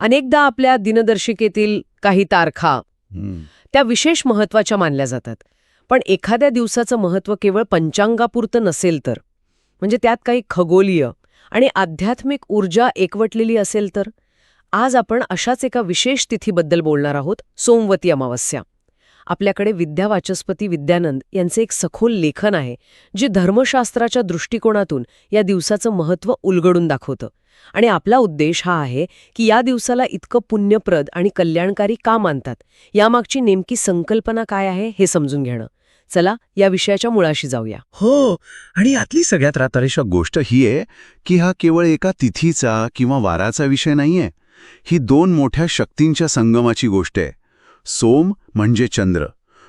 अनेकदा आपल्या दिनदर्शिकेतील काही तारखा हं. त्या विशेष महत्वाच्या मानल्या जातात. पण एखाद्या दिवसाचं महत्त्व केवळ पंचांगापुरतं नसेल तर, म्हणजे त्यात काही खगोलीय आणि आध्यात्मिक ऊर्जा एकवटलेली असेल तर. आज आपण अशाच एका विशेष तिथीबद्दल बोलणार आहोत, सोमवती अमावस्या. आपल्याकडे विद्यावाचस्पती विद्यानंद यांचे एक सखोल लेखन आहे, जे धर्मशास्त्राच्या दृष्टिकोनातून या दिवसाचं महत्त्व उलगडून दाखवतं. आणि आपला उद्देश हा आहे की या दिवसाला इतकं पुण्यप्रद आणि कल्याणकारी का मानतात, यामागची नेमकी संकल्पना काय आहे हे समजून घेणं. चला या विषयाच्या मुळाशी जाऊया. हो, आणि यातली सगळ्यात रातारेषक गोष्ट ही आहे की हा केवळ एका तिथीचा किंवा वाराचा विषय नाहीये. ही दोन मोठ्या शक्तींच्या संगमाची गोष्ट आहे. सोम म्हणजे चंद्र,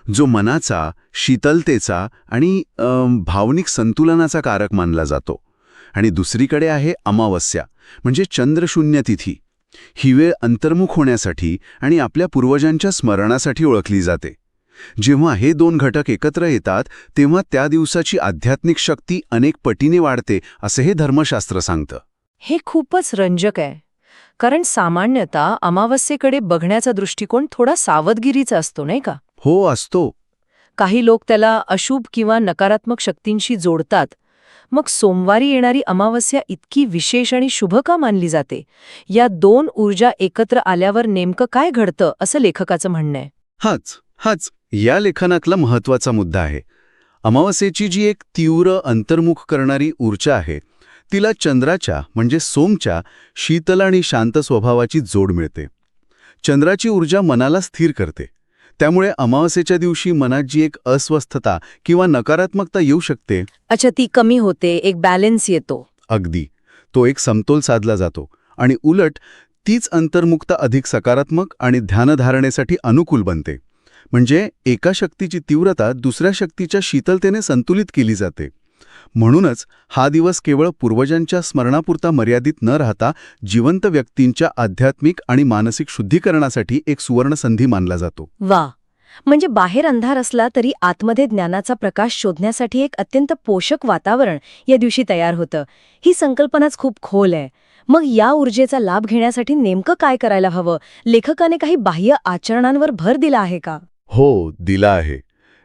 जो मनाचा, शीतलतेचा आणि भावनिक संतुलनाचा कारक मानला जातो. आणि दुसरीकडे आहे अमावस्या, म्हणजे चंद्रशून्य तिथी. ही वेळ अंतर्मुख होण्यासाठी आणि आपल्या पूर्वजांच्या स्मरणासाठी ओळखली जाते. जेव्हा हे दोन घटक एकत्र येतात तेव्हा त्या दिवसाची आध्यात्मिक शक्ती अनेक पटीने वाढते, असे हे धर्मशास्त्र सांगतं. हे खूपच रंजक आहे, कारण सामान्यतः अमावस्येकडे बघण्याचा दृष्टिकोन थोडा सावधगिरीचा असतो, नाही का? हो, असतो. काही लोक त्याला अशुभ किंवा नकारात्मक शक्तींशी जोडतात. मग सोमवारी येणारी अमावस्या इतकी विशेष आणि शुभ का मानली जाते? या दोन ऊर्जा एकत्र आल्यावर नेमकं काय घडतं, असं लेखकाचं म्हणणं आहे. हाच या लेखनातला महत्वाचा मुद्दा आहे. अमावस्येची जी एक तीव्र अंतर्मुख करणारी ऊर्जा आहे, तिला चंद्राच्या म्हणजे सोमच्या शीतल आणि शांत स्वभावाची जोड मिळते. चंद्राची ऊर्जा मनाला स्थिर करते. त्यामुळे अमावस्येच्या दिवशी मनात जी एक अस्वस्थता किंवा नकारात्मकता येऊ शकते, अच्छा, ती कमी होते, एक बॅलन्स येतो. अगदी तो एक समतोल साधला जातो. आणि उलट तीच अंतर्मुखता अधिक सकारात्मक आणि ध्यानधारणेसाठी अनुकूल बनते. म्हणजे एका शक्तीची तीव्रता दुसऱ्या शक्तीच्या शीतलतेने संतुलित केली जाते. म्हणूनच हा दिवस केवळ पूर्वजांच्या स्मरणापुरता मर्यादित न राहता जिवंत व्यक्तींच्या आध्यात्मिक आणि मानसिक शुद्धीकरणासाठी एक सुवर्णसंधी मानला जातो. वा, म्हणजे बाहेर अंधार असला तरी आतमध्ये ज्ञानाचा प्रकाश शोधण्यासाठी एक अत्यंत पोषक वातावरण या दिवशी तयार होतं. ही संकल्पनाच खूप खोल आहे. मग या ऊर्जेचा लाभ घेण्यासाठी नेमकं काय करायला हवं? लेखकाने काही बाह्य आचरणांवर भर दिला आहे का? हो, दिला आहे.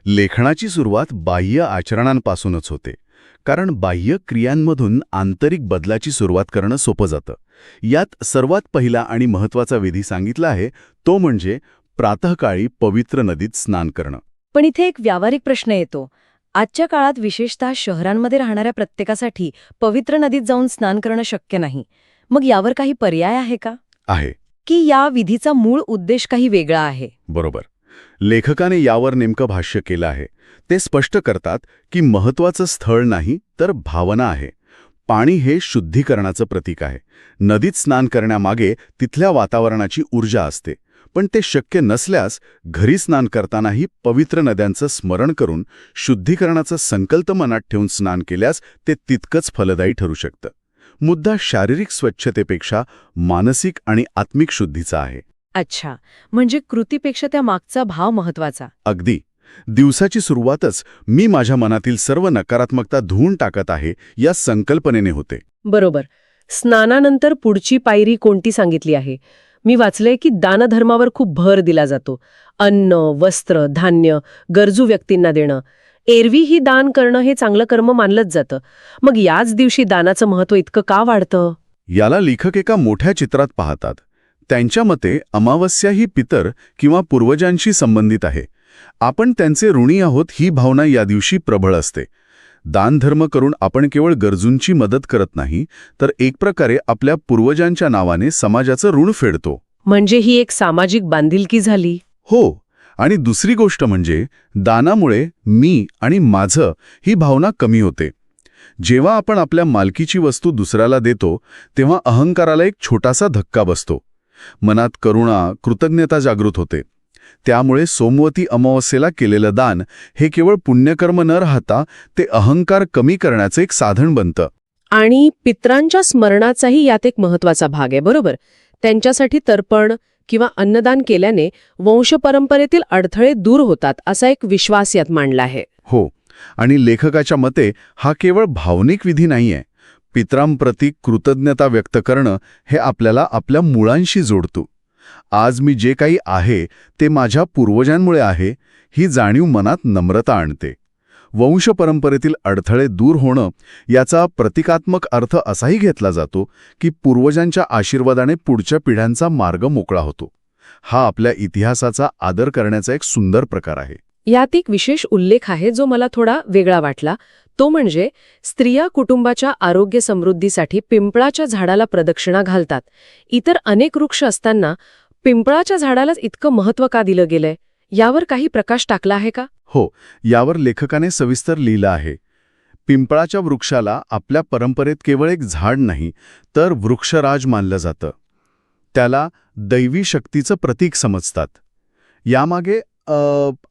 लेखनाची सुरुवात बाह्य आचरणांपासूनच होते, कारण बाह्य क्रियांमधून आंतरिक बदलाची सुरुवात करणं सोपं जातं. यात सर्वात पहिला आणि महत्त्वाचा विधी सांगितला आहे, तो म्हणजे प्रातःकाळी पवित्र नदीत स्नान करणं. पण इथे एक व्यावहारिक प्रश्न येतो. आजच्या काळात विशेषतः शहरांमध्ये राहणाऱ्या प्रत्येकासाठी पवित्र नदीत जाऊन स्नान करणं शक्य नाही. मग यावर काही पर्याय आहे का? आहे. की या विधीचा मूळ उद्देश काही वेगळा आहे? बरोबर. लेखकाने यावर नेमकं भाष्य केलं आहे. ते स्पष्ट करतात की महत्त्वाचं स्थळ नाही तर भावना आहे. पाणी हे शुद्धीकरणाचं प्रतीक आहे. नदीत स्नान करण्यामागे तिथल्या वातावरणाची ऊर्जा असते. पण ते शक्य नसल्यास घरी स्नान करतानाही पवित्र नद्यांचं स्मरण करून शुद्धीकरणाचा संकल्प मनात ठेवून स्नान केल्यास ते तितकंच फलदायी ठरू शकतं. मुद्दा शारीरिक स्वच्छतेपेक्षा मानसिक आणि आत्मिक शुद्धीचा आहे. अच्छा, म्हणजे कृतीपेक्षा त्या मागचा भाव महत्वाचा. अगदी. दिवसाची सुरुवातच मी माझ्या मनातील सर्व नकारात्मकता धुवून टाकत आहे या संकल्पनेने होते. बरोबर. स्नानानंतर पुढची पायरी कोणती सांगितली आहे? मी वाचलंय की दानधर्मावर खूप भर दिला जातो. अन्न, वस्त्र, धान्य गरजू व्यक्तींना देणं. एरवी ही दान करणं हे चांगलं कर्म मानलंच जातं. मग याच दिवशी दानाचं महत्त्व इतकं का वाढतं? याला लेखक एका मोठ्या चित्रात पाहतात. त्यांच्या मते अमावस्या ही पितर किंवा पूर्वजांशी संबंधित आहे. आपण त्यांचे ऋणी आहोत ही भावना या दिवशी प्रबळ असते. दानधर्म करून आपण केवळ गरजूंची मदत करत नाही, तर एक प्रकारे आपल्या पूर्वजांच्या नावाने समाजाचं ऋण फेडतो. म्हणजे ही एक सामाजिक बांधिलकी झाली. हो, आणि दुसरी गोष्ट म्हणजे दानामुळे मी आणि माझं ही भावना कमी होते. जेव्हा आपण आपल्या मालकीची वस्तू दुसऱ्याला देतो तेव्हा अहंकाराला एक छोटासा धक्का बसतो. मनात करुणा, कृतज्ञता जागृत होते. त्यामुळे सोमवती अमावस्येला केलेलं दान हे केवळ पुण्यकर्म न राहता ते अहंकार कमी करण्याचं एक साधन बनतं. आणि पितरांच्या स्मरणाचाही यात एक महत्त्वाचा भाग आहे, बरोबर? त्यांच्यासाठी तर्पण किंवा अन्नदान केल्याने वंशपरंपरेतील अडथळे दूर होतात, असा एक विश्वास यात मांडला आहे. हो, आणि लेखकाच्या मते हा केवळ भावनिक विधी नाहीये. पितरांप्रती कृतज्ञता व्यक्त करणं हे आपल्याला आपल्या मुळांशी जोडतो. आज मी जे काही आहे ते माझ्या पूर्वजांमुळे आहे, ही जाणीव मनात नम्रता आणते. वंशपरंपरेतील अडथळे दूर होणं याचा प्रतिकात्मक अर्थ असाही घेतला जातो की पूर्वजांच्या आशीर्वादाने पुढच्या पिढ्यांचा मार्ग मोकळा होतो. हा आपल्या इतिहासाचा आदर करण्याचा एक सुंदर प्रकार आहे. यात एक विशेष उल्लेख आहे जो मला थोडा वेगळा वाटला. तो म्हणजे स्त्रिया कुटुंबाच्या आरोग्य समृद्धीसाठी पिंपळाच्या झाडाला प्रदक्षिणा घालतात. इतर अनेक वृक्ष असताना पिंपळाच्या झाडालाच इतकं महत्त्व का दिलं गेलंय, यावर काही प्रकाश टाकला आहे का? हो, यावर लेखकाने सविस्तर लिहिलं आहे. पिंपळाच्या वृक्षाला आपल्या परंपरेत केवळ एक झाड नाही तर वृक्षराज मानलं जातं. त्याला दैवी शक्तीचं प्रतीक समजतात. यामागे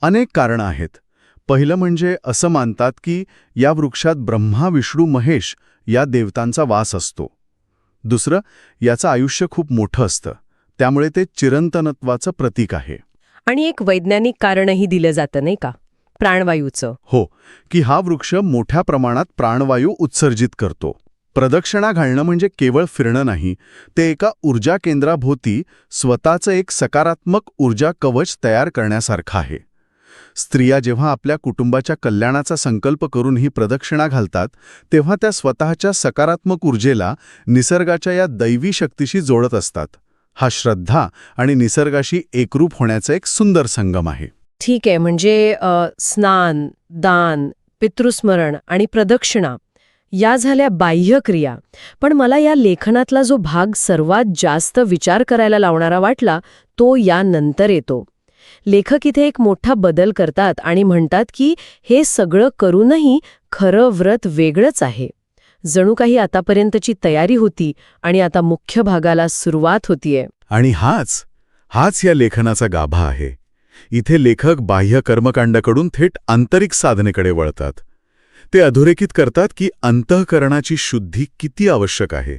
अनेक कारणं आहेत. पहिलं म्हणजे असं मानतात की या वृक्षात ब्रह्मा, विष्णू, महेश या देवतांचा वास असतो. दुसरं, याचं आयुष्य खूप मोठं असतं, त्यामुळे ते चिरंतनत्वाचं प्रतीक आहे. आणि एक वैज्ञानिक कारणही दिलं जातं नाही का, प्राणवायूचं. हो, की हा वृक्ष मोठ्या प्रमाणात प्राणवायू उत्सर्जित करतो. प्रदक्षिणा घालणं म्हणजे केवळ फिरणं नाही, ते एका ऊर्जा केंद्राभोवती स्वतःचं एक सकारात्मक ऊर्जा कवच तयार करण्यासारखं आहे. स्त्रिया जेव्हा आपल्या कुटुंबाच्या कल्याणाचा संकल्प करून ही प्रदक्षिणा घालतात तेव्हा त्या स्वतःच्या सकारात्मक ऊर्जेला निसर्गाच्या या दैवी शक्तीशी जोडत असतात. हा श्रद्धा आणि निसर्गाशी एकरूप होण्याचा एक सुंदर संगम आहे. ठीक आहे, म्हणजे स्नान, दान, पितृस्मरण आणि प्रदक्षिणा या झाल्या बाह्यक्रिया. पण मला या लेखनातला जो भाग सर्वात जास्त विचार करायला लावणारा वाटला तो यानंतर येतो. लेखक इथे एक मोठा बदल करतात आणि म्हणतात की हे सगळं करूनही खरं व्रत वेगळंच आहे. जणू काही आतापर्यंतची तयारी होती आणि आता मुख्य भागाला सुरुवात होतीये. आणि हाच या लेखनाचा गाभा आहे. इथे लेखक बाह्य कर्मकांडाकडून थेट आंतरिक साधनेकडे वळतात. ते अधोरेखित करतात की अंतःकरणाची शुद्धी किती आवश्यक आहे.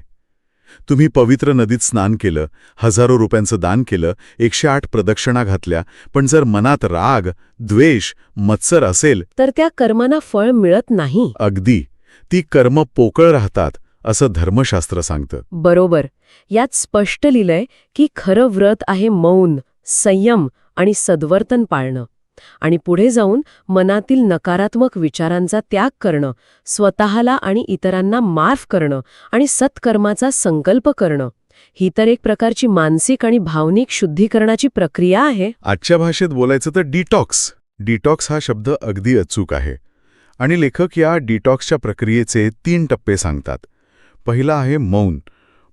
तुम्ही पवित्र नदीत स्नान केलं, हजारो रुपयांचं दान केलं, 108 प्रदक्षिणा घातल्या, पण जर मनात राग, द्वेष, मत्सर असेल तर त्या कर्मांना फळ मिळत नाही. अगदी, ती कर्म पोकळ राहतात असं धर्मशास्त्र सांगतं. बरोबर. यात स्पष्ट लिहिलंय की खरं व्रत आहे मौन, संयम आणि सद्वर्तन पाळणं. आणि पुढे जाऊन मनातील नकारात्मक विचारांचा त्याग करणं, स्वतःला आणि इतरांना माफ करणं आणि सत्कर्माचा संकल्प करणं. ही तर एक प्रकारची मानसिक आणि भावनिक शुद्धीकरणाची प्रक्रिया आहे. आजच्या भाषेत बोलायचं तर डिटॉक्स हा शब्द अगदी अचूक आहे. आणि लेखक या डिटॉक्सच्या प्रक्रियेचे 3 टप्पे सांगतात. पहिला आहे मौन.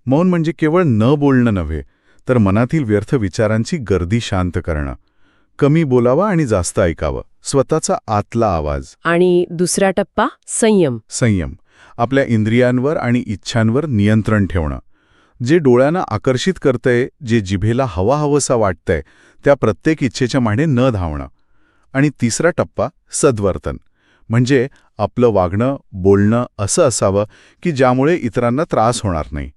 मौन म्हणजे केवळ न बोलणं नव्हे, तर मनातील व्यर्थ विचारांची गर्दी शांत करणं. कमी बोलावं आणि जास्त ऐकावं, स्वतःचा आतला आवाज. आणि दुसरा टप्पा संयम. आपल्या इंद्रियांवर आणि इच्छांवर नियंत्रण ठेवणं. जे डोळ्यांना आकर्षित करतंय, जे जिभेला हवाहवसा वाटतंय, त्या प्रत्येक इच्छेच्या मागे न धावणं. आणि तिसरा टप्पा सद्वर्तन, म्हणजे आपलं वागणं, बोलणं असं असावं की ज्यामुळे इतरांना त्रास होणार नाही.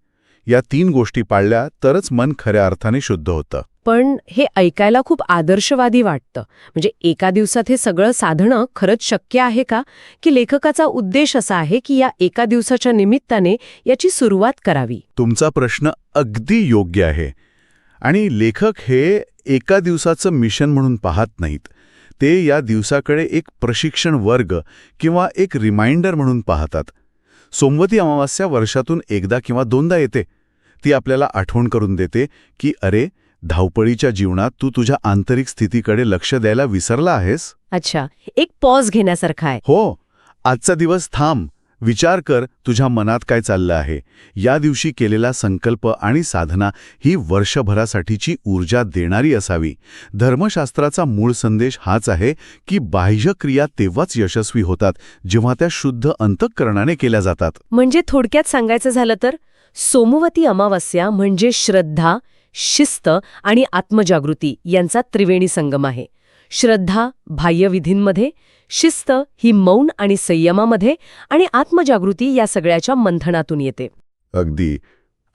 या 3 गोष्टी पाळल्या तरच मन खऱ्या अर्थाने शुद्ध होतं. पण हे ऐकायला खूप आदर्शवादी वाटतं. म्हणजे एका दिवसात हे सगळं साधणं खरंच शक्य आहे का? की लेखकाचा उद्देश असा आहे की या एका दिवसाच्या निमित्ताने याची सुरुवात करावी? तुमचा प्रश्न अगदी योग्य आहे. आणि लेखक हे एका दिवसाचं मिशन म्हणून पाहत नाहीत. ते या दिवसाकडे एक प्रशिक्षण वर्ग किंवा एक रिमाइंडर म्हणून पाहतात. सोमवती अमावास्या वर्षातून एकदा किंवा 2दा येते. ती आपल्याला आठवण करून देते की अरे, धावपळीच्या जीवनात तू तुझ्या आंतरिक स्थितीकडे लक्ष द्यायला विसरला आहेस. अच्छा, एक पॉज घेण्यासारखा आहे. हो, आजचा दिवस थांब, विचार कर तुझ्या मनात काय चाललं आहे. या दिवशी केलेला संकल्प आणि साधना ही वर्षभरासाठीची ऊर्जा देणारी असावी. धर्मशास्त्राचा मूळ संदेश हाच आहे की बाह्य क्रिया तेव्हाच यशस्वी होतात जेव्हा त्या शुद्ध अंतःकरणाने केल्या जातात. म्हणजे थोडक्यात सांगायचं झालं तर सोमवती अमावस्या म्हणजे श्रद्धा, शिस्त आणि आत्मजागृती यांचा त्रिवेणी संगम आहे. श्रद्धा बाह्यविधींमध्ये, शिस्त ही मौन आणि संयमामध्ये, आणि आत्मजागृती या सगळ्याच्या मंथनातून येते. अगदी.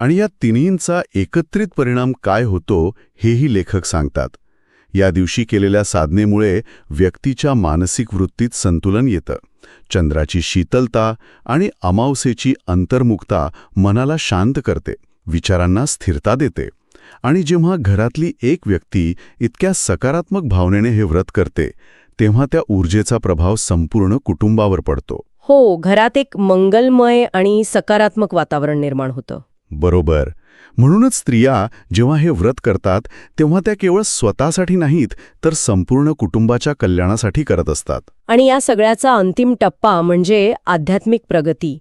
आणि या तिन्हींचा एकत्रित परिणाम काय होतो हेही लेखक सांगतात. या दिवशी केलेल्या साधनेमुळे व्यक्तीच्या मानसिक वृत्तीत संतुलन येतं. चंद्राची शीतलता आणि अमावस्येची अंतर्मुखता मनाला शांत करते, विचारांना स्थिरता देते. आणि जेव्हा घरातली एक व्यक्ती इतक्या सकारात्मक भावनेने हे व्रत करते, तेव्हा त्या ऊर्जेचा प्रभाव संपूर्ण कुटुंबावर पडतो. हो, घरात एक मंगलमय आणि सकारात्मक वातावरण निर्माण होतं. बरोबर. म्हणूनच स्त्रिया जेव्हा हे व्रत करतात तेव्हा त्या केवळ स्वतःसाठी नाहीत, तर संपूर्ण कुटुंबाच्या कल्याणासाठी करत असतात. आणि या सगळ्याचा अंतिम टप्पा म्हणजे आध्यात्मिक प्रगती,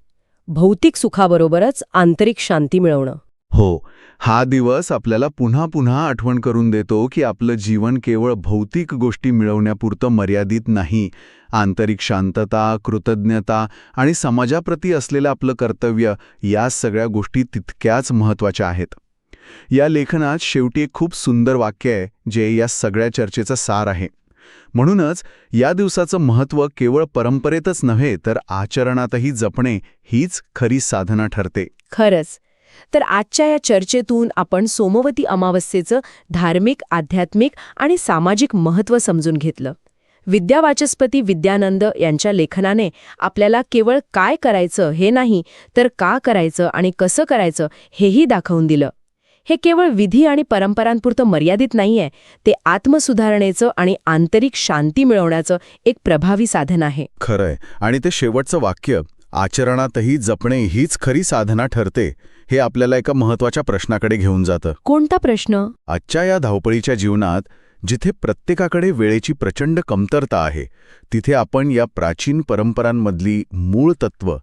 भौतिक सुखाबरोबरच आंतरिक शांती मिळवणं. हो, हा दिवस आपल्याला पुन्हा पुन्हा आठवण करून देतो की आपलं जीवन केवळ भौतिक गोष्टी मिळवण्यापुरतं मर्यादित नाही. आंतरिक शांतता, कृतज्ञता आणि समाजाप्रती असलेलं आपलं कर्तव्य, या सगळ्या गोष्टी तितक्याच महत्त्वाच्या आहेत. या लेखनात शेवटी एक खूप सुंदर वाक्य आहे, जे या सगळ्या चर्चेचं सार आहे. म्हणूनच या दिवसाचं महत्त्व केवळ परंपरेतच नव्हे, तर आचरणातही जपणे हीच खरी साधना ठरते. खरंच. तर आजच्या या चर्चेतून आपण सोमवती अमावस्येचं धार्मिक, आध्यात्मिक आणि सामाजिक महत्त्व समजून घेतलं. विद्यावाचस्पती विद्यानंद यांच्या लेखनाने आपल्याला केवळ काय करायचं हे नाही, तर का करायचं आणि कसं करायचं हेही दाखवून दिलं. हे केवळ विधी आणि परंपरांपुरतं मर्यादित नाहीये, ते आत्मसुधारणेचं आणि आंतरिक शांती मिळवण्याचं एक प्रभावी साधन आहे. खरंय. आणि ते शेवटचं वाक्य, आचरणातही जपणे हीच खरी साधना ठरते, हे आपल्याला एका महत्त्वाच्या प्रश्नाकडे घेऊन जातं. कोणता प्रश्न? आजच्या या धावपळीच्या जीवनात, जिथे प्रत्येकाकडे वेळेची प्रचंड कमतरता आहे, तिथे आपण या प्राचीन परंपरांमधली मूळ तत्त्व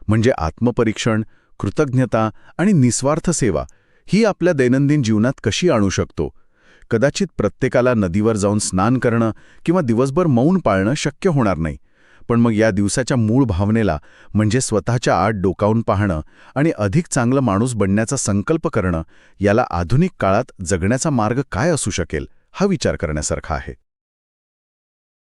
म्हणजे आत्मपरीक्षण, कृतज्ञता आणि निस्वार्थ सेवा ही आपल्या दैनंदिन जीवनात कशी आणू शकतो? कदाचित प्रत्येकाला नदीवर जाऊन स्नान करणं किंवा दिवसभर मौन पाळणं शक्य होणार नाही. पण मग या दिवसाच्या मूळ भावनेला, म्हणजे स्वतःच्या आत डोकावून पाहणं आणि अधिक चांगला माणूस बनण्याचा संकल्प करणं, याला आधुनिक काळात जगण्याचा मार्ग काय असू शकेल, हा विचार करण्यासारखा आहे.